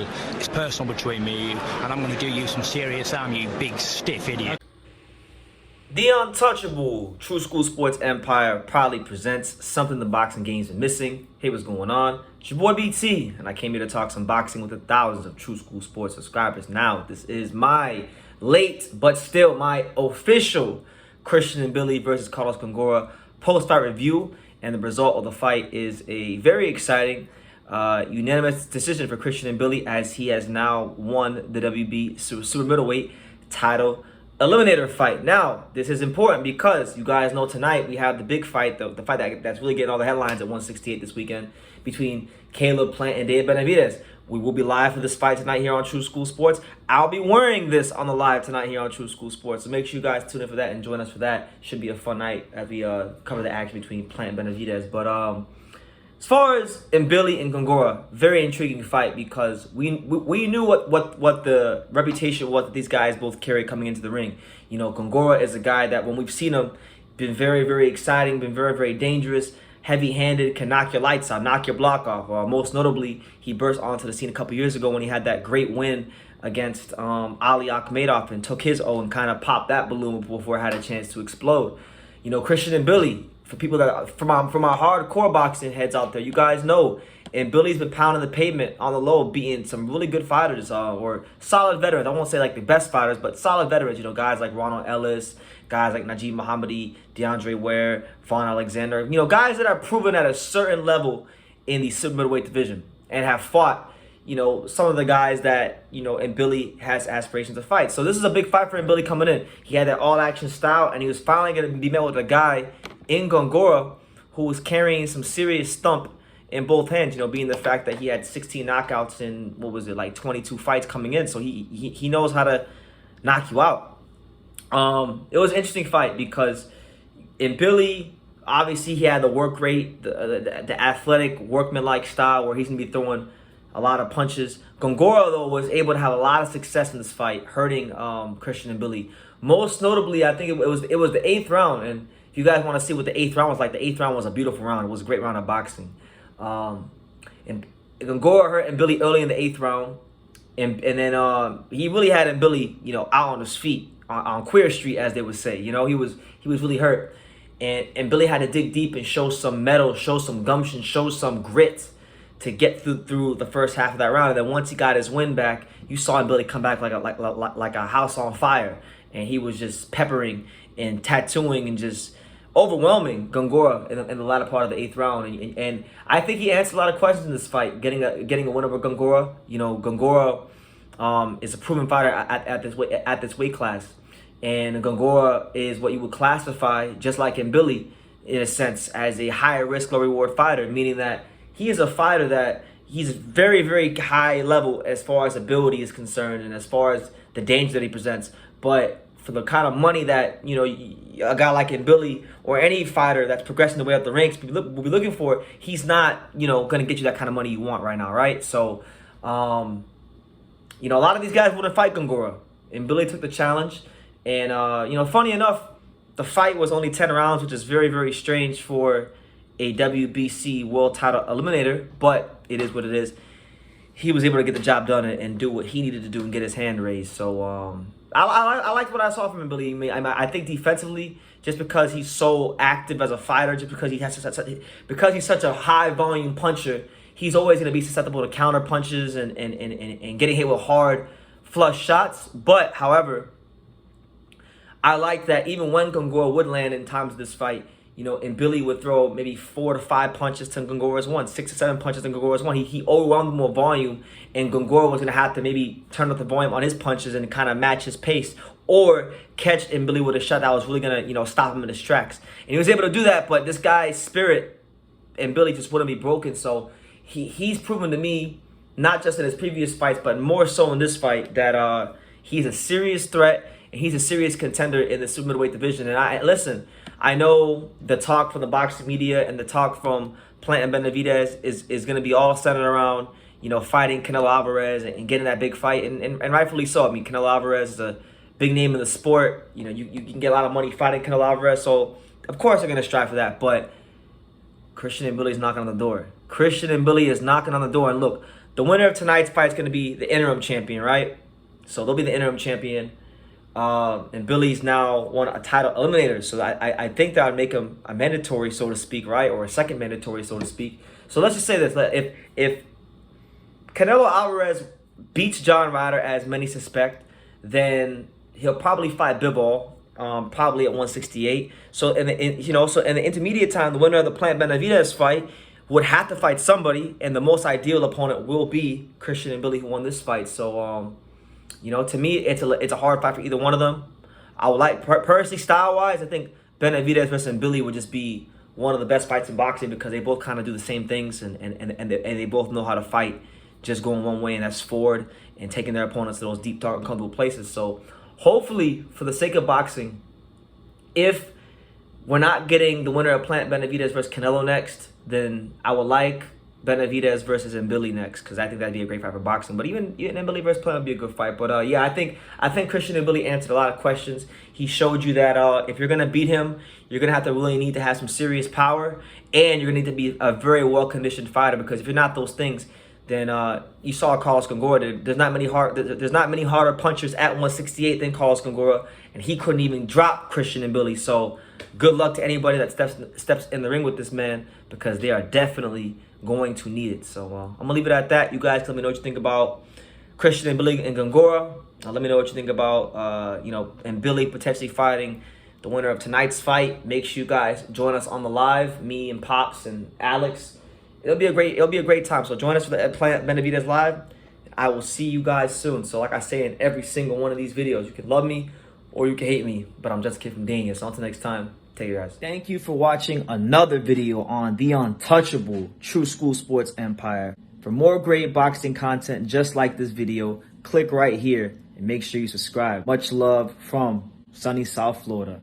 personal. It's personal between me and you, and I'm going to do you some serious harm, you big stiff idiot. The Untouchable True School Sports Empire proudly presents something the boxing game's been missing. Hey, what's going on? It's your boy BT, and I came here to talk some boxing with the thousands of True School Sports subscribers. Now, this is my late, but still my official Christian Mbilli versus Carlos Gongora post-fight review, and the result of the fight is a very exciting unanimous decision for Christian Mbilli, as he has now won the WBC Super Middleweight title eliminator fight. Now, this is important because you guys know tonight we have the big fight, the fight that's really getting all the headlines at 168 this weekend, between Caleb Plant and David Benavidez. We will be live for this fight tonight here on True School Sports. I'll be wearing this on the live tonight here on True School Sports, so make sure you guys tune in for that and join us for that. Should be a fun night as we cover the action between Plant and Benavidez. But as far as Mbilli and Gongora, very intriguing fight because we knew what the reputation was that these guys both carry coming into the ring. You know, Gongora is a guy that when we've seen him, been very, very exciting, been very, very dangerous, heavy-handed, can knock your lights out, knock your block off. Most notably, he burst onto the scene a couple years ago when he had that great win against Ali Akhmedov and took his O and kind of popped that balloon before it had a chance to explode. You know, Christian Mbilli, for people that from our hardcore boxing heads out there, you guys know, and Billy's been pounding the pavement on the low, beating some really good fighters or solid veterans. I won't say like the best fighters, but solid veterans. You know, guys like Ronald Ellis, guys like Najib Mohammadi, DeAndre Ware, Vaughn Alexander. You know, guys that are proven at a certain level in the super middleweight division and have fought, you know, some of the guys that, you know, and Mbilli has aspirations to fight. So this is a big fight for Mbilli coming in. He had that all-action style, and he was finally going to be met with a guy in Gongora who was carrying some serious stump in both hands, you know, being the fact that he had 16 knockouts in, what was it, like 22 fights coming in. So he knows how to knock you out. It was an interesting fight because Mbilli, obviously he had the work rate, the athletic, workmanlike style where he's going to be throwing a lot of punches. Gongora, though, was able to have a lot of success in this fight, hurting Christian Mbilli. Most notably, I think it was the 8th round, and if you guys want to see what the 8th round was like, the 8th round was a beautiful round. It was a great round of boxing. And Gongora hurt Mbilli early in the 8th round, and then he really had Mbilli, you know, out on his feet on Queer Street, as they would say. You know, he was really hurt, and Mbilli had to dig deep and show some mettle, show some gumption, show some grit to get through the first half of that round. And then once he got his win back, you saw Mbilli come back like a house on fire, and he was just peppering and tattooing and just overwhelming Gongora in the latter part of the 8th round, and I think he answered a lot of questions in this fight, getting a win over Gongora. You know, Gongora is a proven fighter at this weight class, and Gongora is what you would classify, just like Mbilli, in a sense, as a higher risk, low reward fighter, meaning that he is a fighter that he's very, very high level as far as ability is concerned and as far as the danger that he presents, but for the kind of money that, you know, a guy like Mbilli or any fighter that's progressing the way up the ranks will be looking for, he's not, you know, going to get you that kind of money you want right now, right? So, you know, a lot of these guys wouldn't fight Gongora. And Mbilli took the challenge. And, you know, funny enough, the fight was only 10 rounds, which is very, very strange for a WBC world title eliminator, but it is what it is. He was able to get the job done and do what he needed to do and get his hand raised. So, I liked what I saw from Mbilli. I think defensively, just because he's so active as a fighter, just because he's such a high volume puncher, he's always going to be susceptible to counter punches and getting hit with hard flush shots. But however, I like that even when Gongora would land in times of this fight, you know, Mbilli would throw maybe 4 to 5 punches to Gongora's 1, 6 to 7 punches to Gongora's 1. He overwhelmed him with volume, and Gongora was going to have to maybe turn up the volume on his punches and kind of match his pace, or catch Mbilli with a shot that was really going to, you know, stop him in his tracks. And he was able to do that, but this guy's spirit, Mbilli, just wouldn't be broken. So he's proven to me, not just in his previous fights, but more so in this fight, that he's a serious threat and he's a serious contender in the super middleweight division. And listen, I know the talk from the boxing media and the talk from Plant and Benavidez is going to be all centered around, you know, fighting Canelo Alvarez and getting that big fight, and rightfully so. I mean, Canelo Alvarez is a big name in the sport. You know, you can get a lot of money fighting Canelo Alvarez, so of course they're going to strive for that. But Christian Mbilli is knocking on the door. Christian Mbilli is knocking on the door, and look, the winner of tonight's fight is going to be the interim champion, right? So they'll be the interim champion. And Mbilli's now won a title eliminator. So I think that would make him a mandatory, so to speak, right? Or a second mandatory, so to speak. So let's just say this. If Canelo Alvarez beats John Ryder, as many suspect, then he'll probably fight Bivol, probably at 168. So in the intermediate time, the winner of the Plant Benavidez fight would have to fight somebody, and the most ideal opponent will be Christian and Mbilli, who won this fight. So to me, it's a hard fight for either one of them. I would like, personally, style-wise, I think Benavidez versus Mbilli would just be one of the best fights in boxing, because they both kind of do the same things, and they both know how to fight just going one way, and that's forward, and taking their opponents to those deep, dark, uncomfortable places. So hopefully, for the sake of boxing, if we're not getting the winner of Plant Benavidez versus Canelo next, then I would like Benavidez versus Mbilli next, because I think that'd be a great fight for boxing. But even Mbilli versus Plant would be a good fight. But yeah, I think Christian Mbilli answered a lot of questions. He showed you that if you're gonna beat him, you're gonna have to really need to have some serious power, and you're gonna need to be a very well-conditioned fighter, because if you're not those things, then you saw Carlos Gongora. There's not many harder punchers at 168 than Carlos Gongora, and he couldn't even drop Christian Mbilli. So good luck to anybody that steps in the ring with this man, because they are definitely going to need it. So I'm gonna leave it at that. You guys let me know what you think about Christian Mbilli and Gongora. Let me know what you think about Mbilli potentially fighting the winner of tonight's fight. Make sure you guys join us on the live, me and Pops and Alex. It'll be a great time. So join us for the Plant Benavidez live. I will see you guys soon. So like I say in every single one of these videos, you can love me or you can hate me, but I'm just a kid from Dania. So until next time, take care, guys. Thank you for watching another video on the untouchable True School Sports Empire. For more great boxing content just like this video, click right here and make sure you subscribe. Much love from sunny South Florida.